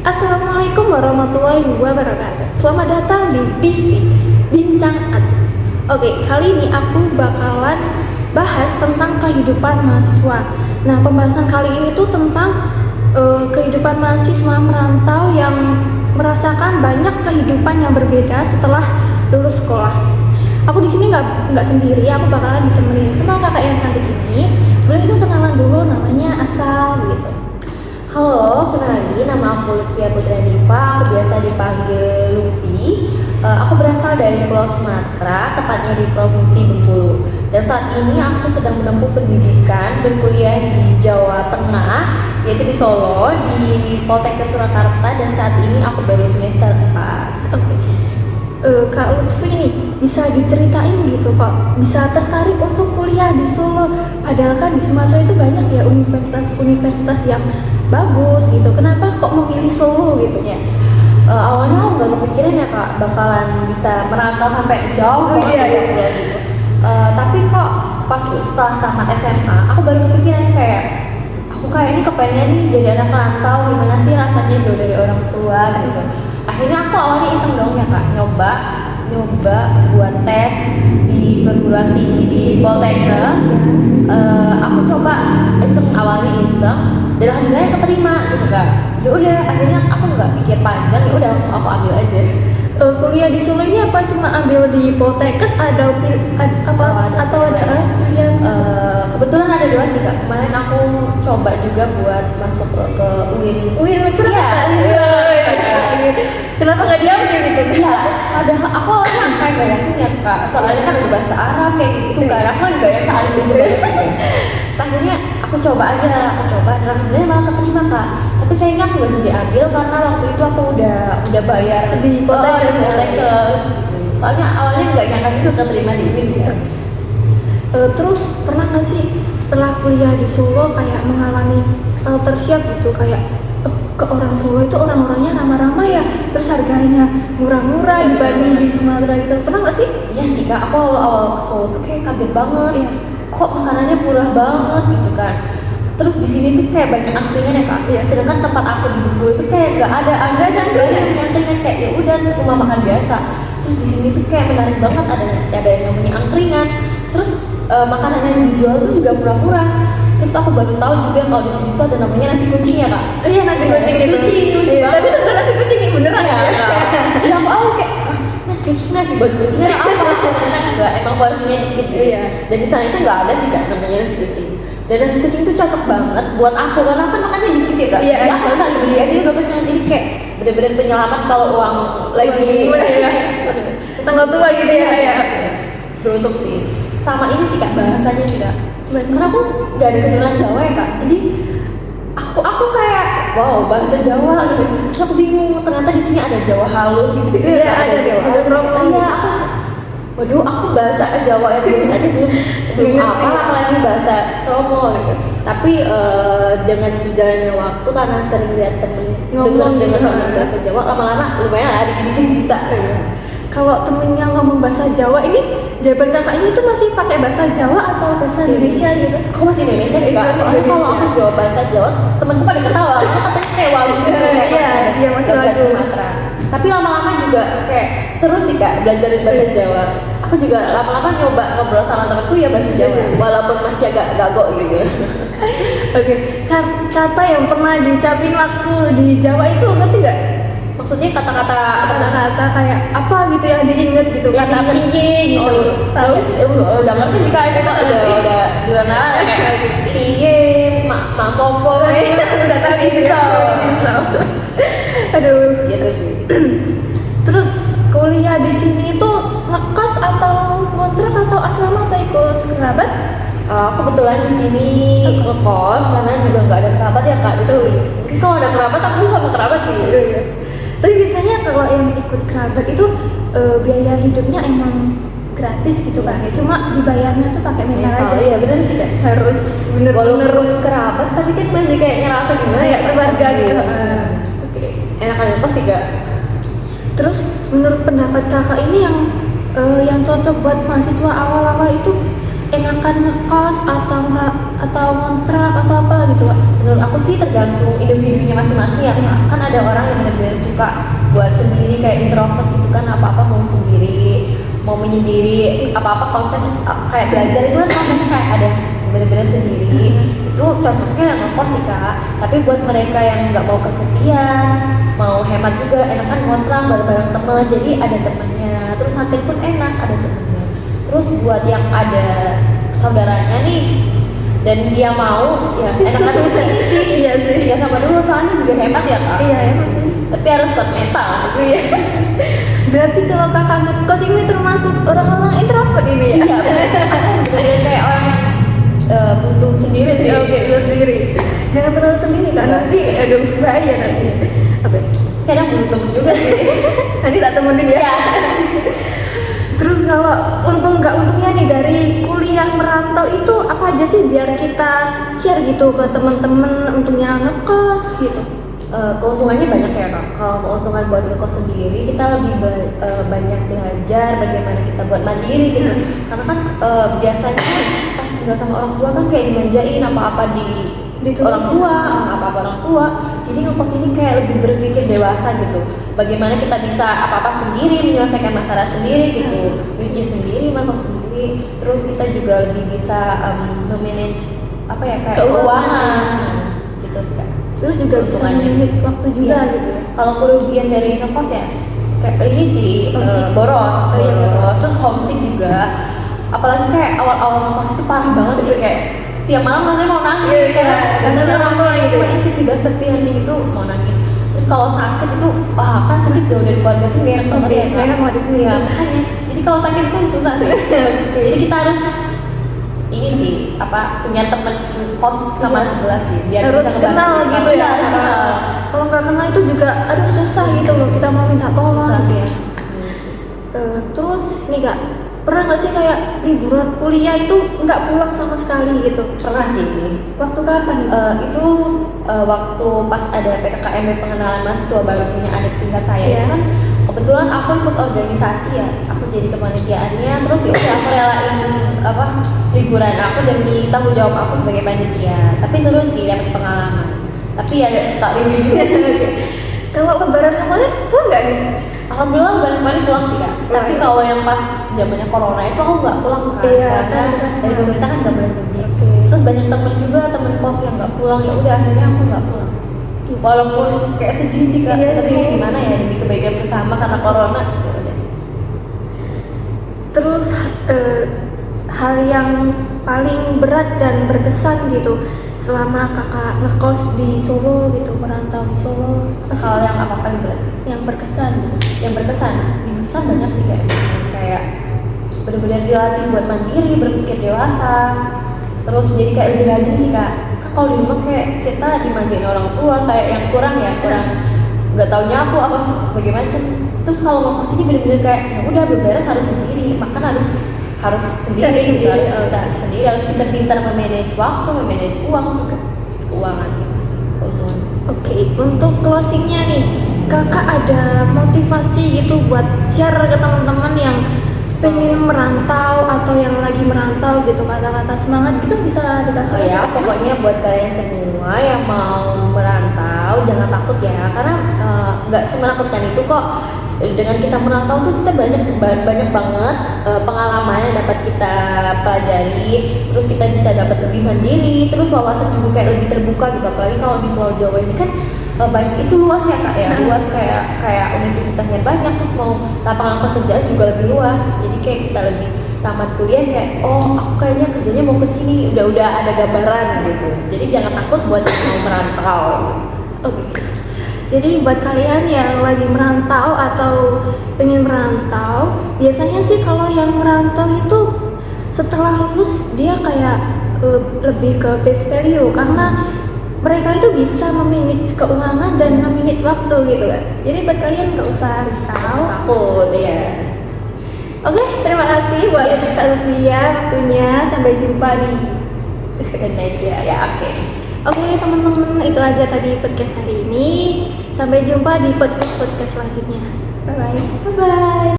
Assalamualaikum warahmatullahi wabarakatuh. Selamat datang di BC Bincang Asik. Oke, kali ini aku bakalan bahas tentang kehidupan mahasiswa. Nah, pembahasan kali ini tuh tentang kehidupan mahasiswa merantau yang merasakan banyak kehidupan yang berbeda setelah lulus sekolah. Aku di sini nggak sendiri, aku bakalan ditemenin sama kakak yang cantik ini. Boleh dong kenalan dulu, namanya asal gitu. Halo, kenalin, nama aku Lutfia Putradiva, aku biasa dipanggil Lupi. Aku berasal dari Pulau Sumatera, tepatnya di Provinsi Bengkulu. Dan saat ini aku sedang menempuh pendidikan berkuliah di Jawa Tengah, yaitu di Solo, di Poltekkes Surakarta, dan saat ini aku baru semester 4. Oke. Kak Lutfi nih bisa diceritain gitu Pak, bisa tertarik untuk kuliah di Solo, padahal kan di Sumatera itu banyak ya universitas-universitas yang bagus gitu. Kenapa kok memilih Solo gitu? Ya, awalnya aku nggak kepikiran ya Kak bakalan bisa merantau sampai jauh banget iya. gitu. Tapi kok pas setelah tamat SMA, aku baru kepikiran kayak aku kayak ini kepengen nih jadi anak rantau, gimana sih rasanya jauh dari orang tua gitu. Akhirnya aku awalnya iseng dong ya Kak, nyoba buat tes di perguruan tinggi di Poltekkes. Aku coba awalnya iseng dan alhamdulillah keterima gitu Kak. Ya udah, akhirnya aku nggak pikir panjang, ya udah langsung aku ambil aja. Kuliah di Solo ini apa cuma ambil di Poltekkes atau ada pilihan? Kebetulan ada dua sih Kak. Kemarin aku coba juga buat masuk ke UIN. UIN Surakarta. Kenapa nggak diambil itu? Iya, ada aku awalnya kayak gak yakin ya Kak. Soalnya kan ada bahasa Arab kayak gitu kan. Aku kan gak yang saling gitu. Terus akhirnya aku coba dan alhamdulillah malah keterima Kak. Tapi sayangnya aku gak jadi ambil karena waktu itu aku udah bayar Di Poltekkes. Gitu. Soalnya awalnya nggak nyangka juga keterima di UIN kan. Terus pernah nggak sih setelah kuliah di Solo kayak mengalami culture shock gitu, kayak ke orang Solo itu orang-orangnya ramah-ramah ya, terus harganya murah-murah dibanding di Sumatera gitu. Pernah nggak sih? Iya sih Kak, aku awal-awal ke Solo tuh kayak kaget banget. Iya. Kok makanannya murah banget gitu kan. Terus di sini tuh kayak banyak angkringan ya Kak. Iya. Sedangkan tempat aku di Bengkulu itu kayak nggak ada angkringan, kayak ya udah rumah makan biasa. Terus di sini tuh kayak menarik banget, ada yang namanya angkringan. Terus makanan yang dijual tuh juga murah-murah. Terus aku baru tahu juga kalau di sini tuh ada namanya nasi kucing ya Kak. Iya, nasi kucing itu. lucu Iya, banget. tapi itu bukan nasi kucing ini beneran ya. Ya aku awal kayak nasi buat kucingnya apa? Enggak, emang porsinya dikit gitu. Iya. Dan di sana itu nggak ada sih Kak namanya nasi kucing. Dan nasi kucing itu cocok banget buat aku karena kan makannya dikit ya Kak. Iya, Jadi aku sekali beli aja udah kenyang, jadi kayak bener-bener penyelamat kalau uang lagi Tanggal tua gitu ya. Beruntung sih. Sama ini sih Kak, bahasanya sih Kak. Bahasa. Karena aku nggak ada keturunan Jawa ya Kak, jadi aku kayak wow bahasa Jawa gitu. Terus aku bingung ternyata di sini ada Jawa halus gitu. Iya, ada Jawa halus. Iya, waduh aku bahasa Jawa yang biasa aja belum apa apalagi bahasa Kromo gitu. Tapi dengan berjalannya waktu karena sering lihat temen dengar bahasa Jawa, lama-lama lumayan lah dikit-dikit bisa. Kalau temennya ngomong bahasa Jawa, ini jawaban kakaknya itu masih pakai bahasa Jawa atau bahasa Indonesia gitu? Aku masih Indonesia sih Kak, soalnya kalau aku jawab bahasa Jawa, temanku pada ketawa, aku katanya kayak walu gitu. Iya, masih logat walu. Sumatera. Tapi lama-lama juga kayak seru sih Kak, belajarin bahasa Jawa. Aku juga lama-lama nyoba ngobrol sama temanku ya bahasa Jawa, walaupun masih agak gagok gitu. Oke, kata yang pernah diucapin waktu di Jawa itu ngerti nggak? Maksudnya kata-kata Kayak apa gitu yang diinget gitu, Yang kata diinget. piye gitu. Tahu? Udah ngerti sih Kak, itu kan udah di luar kayak piye, mak popo, Udah tahu isi Aduh. gitu sih. Terus kuliah di sini itu ngekos atau ngontrak atau asrama atau ikut kerabat? Aku kebetulan di sini ngekos karena juga nggak ada kerabat ya Kak di sini. Mungkin kalau ada kerabat aku sama kerabat sih. Tapi biasanya kalau yang ikut kerabat itu biaya hidupnya emang gratis gitu kan? Cuma dibayarnya tuh pakai mental aja. Iya benar sih Kak. Harus bener-bener Walaupun kerabat tapi kan masih kayak ngerasa gimana ya keluarga gitu. Oke. Enakan ngekos sih Kak. Terus menurut pendapat kakak ini yang cocok buat mahasiswa awal-awal itu enakan ngekos atau kontrak atau apa gitu Kak? Menurut aku sih tergantung individunya masing-masing ya Kak. Kan ada orang yang benar-benar suka buat sendiri, kayak introvert gitu kan, apa-apa mau sendiri, mau menyendiri, apa-apa konsep kayak belajar itu kan rasanya kayak ada yang benar-benar sendiri. Itu cocoknya yang ngekos sih Kak. Tapi buat mereka yang nggak mau kesepian, mau hemat juga, enakan kontrak bareng-bareng temen, jadi ada temennya. Terus sakit pun enak, ada temennya. Terus buat yang ada saudaranya nih dan dia mau, ya enakan ini sih. Iya sih. Ya sama dulu, soalnya juga hemat ya Kak. Iya ya masih. Tapi harus kuat mental gitu ya. Berarti kalau kakak ngekos ini termasuk orang-orang introvert ini ya? Iya, bener kayak orang yang butuh sendiri sih. Oke, sendiri. Jangan terlalu sendiri kan? Enggak Nanti aduh bahaya nanti. Oke. Kadang butuh temen juga sih. Nanti tak temenin ya. Iya. Terus kalau untungnya nih dari kuliah merantau itu apa aja sih biar kita share gitu ke teman-teman untungnya ngekos gitu? Keuntungannya banyak ya Kak. Kalau keuntungan buat ngekos sendiri, kita lebih banyak belajar bagaimana kita buat mandiri gitu. Karena kan biasanya pas tinggal sama orang tua kan kayak dimanjain apa-apa di orang tua, apa-apa orang tua. Jadi ngekos ini kayak lebih berpikir dewasa gitu. Bagaimana kita bisa apa-apa sendiri, menyelesaikan masalah sendiri gitu, cuci sendiri, masak sendiri. Terus kita juga lebih bisa memanage apa ya kayak keuangan gitu sih Kak. Terus juga bisa manage waktu juga Iya. gitu ya. Kalau kerugian dari ngekos ya kayak ini sih boros, terus homesick juga. Apalagi kayak awal-awal ngekos itu parah banget sih, kayak tiap malam rasanya mau nangis karena biasanya orang tua itu tiba-tiba sepi hening itu mau nangis. Terus kalau sakit itu kan sakit jauh dari keluarga tuh gak enak banget ya Kak. Gak enak banget sih. Iya, makanya. Jadi kalau sakit tuh susah sih. Jadi kita harus ini sih punya temen kos kamar sebelah sih biar harus bisa kenal gitu ya. Harus kenal. Kalau nggak kenal itu juga aduh susah gitu loh, kita mau minta tolong. Susah ya. Terus nih Kak, pernah nggak sih kayak liburan kuliah itu nggak pulang sama sekali gitu? Pernah sih. Waktu kapan? Itu waktu pas ada PKKMB pengenalan mahasiswa baru punya adik tingkat saya Iya. itu kan kebetulan aku ikut organisasi ya, aku jadi kepanitiaannya. Terus ya udah aku relain liburan aku demi tanggung jawab aku sebagai panitia. Tapi seru sih, dapat pengalaman. Tapi ya tak review juga sih. Kalau lebaran kemarin pulang nggak nih? Alhamdulillah lebaran kemarin pulang sih Kak. Pulang. Tapi kalau yang pas zamannya corona itu aku nggak pulang kan, Iya, karena kan. dari pemerintah kan nggak boleh mudik. Oke. Terus banyak temen juga, temen kos yang nggak pulang, ya udah akhirnya aku nggak pulang. Walaupun kayak sedih sih Kak, Iya tapi sih. mau gimana ya, demi kebaikan bersama karena corona ya udah. Terus hal yang paling berat dan berkesan gitu selama kakak ngekos di Solo gitu, merantau di Solo, apa sih Hal yang apa paling berat? yang berkesan gitu? Yang berkesan banyak sih, kayak benar-benar dilatih buat mandiri, berpikir dewasa, terus jadi kayak lebih rajin sih Kak. Kan kalau di rumah kayak kita dimanjain orang tua, kayak yang kurang nggak tahu nyapu apa sebagai macam. Terus kalau ngekos ini benar-benar kayak ya udah beberes harus sendiri, makan harus sendiri gitu, harus bisa sendiri, harus pintar-pintar memanage waktu, memanage uang juga, keuangan gitu sih keuntungan. Oke, untuk closingnya nih, kakak ada motivasi gitu buat share ke teman-teman yang pengen merantau atau yang lagi merantau gitu, kata-kata semangat itu bisa dikasih? Oh ya, pokoknya buat kalian semua yang mau merantau jangan takut ya, karena nggak semenakutkan itu kok. Dengan kita merantau tuh kita banyak banget pengalaman yang dapat kita pelajari, terus kita bisa dapat lebih mandiri, terus wawasan juga kayak lebih terbuka gitu. Apalagi kalau di Pulau Jawa ini kan banyak itu luas ya Kak ya, luas kayak universitasnya banyak, terus mau lapangan pekerjaan juga lebih luas. Jadi kayak kita lebih tamat kuliah kayak aku kayaknya kerjanya mau ke sini, udah ada gambaran gitu. Jadi jangan takut buat yang mau merantau. Oke. Jadi buat kalian yang lagi merantau atau pengen merantau, biasanya sih kalau yang merantau itu setelah lulus dia kayak lebih ke base value, karena mereka itu bisa memanage keuangan dan memanage waktu gitu kan. Jadi buat kalian nggak usah risau. Takut ya. Oke, terima kasih buat Kak Lutfia waktunya. Sampai jumpa di The next ya, oke. Oke teman-teman, itu aja tadi podcast hari ini. Sampai jumpa di podcast-podcast selanjutnya. Bye-bye. Bye bye.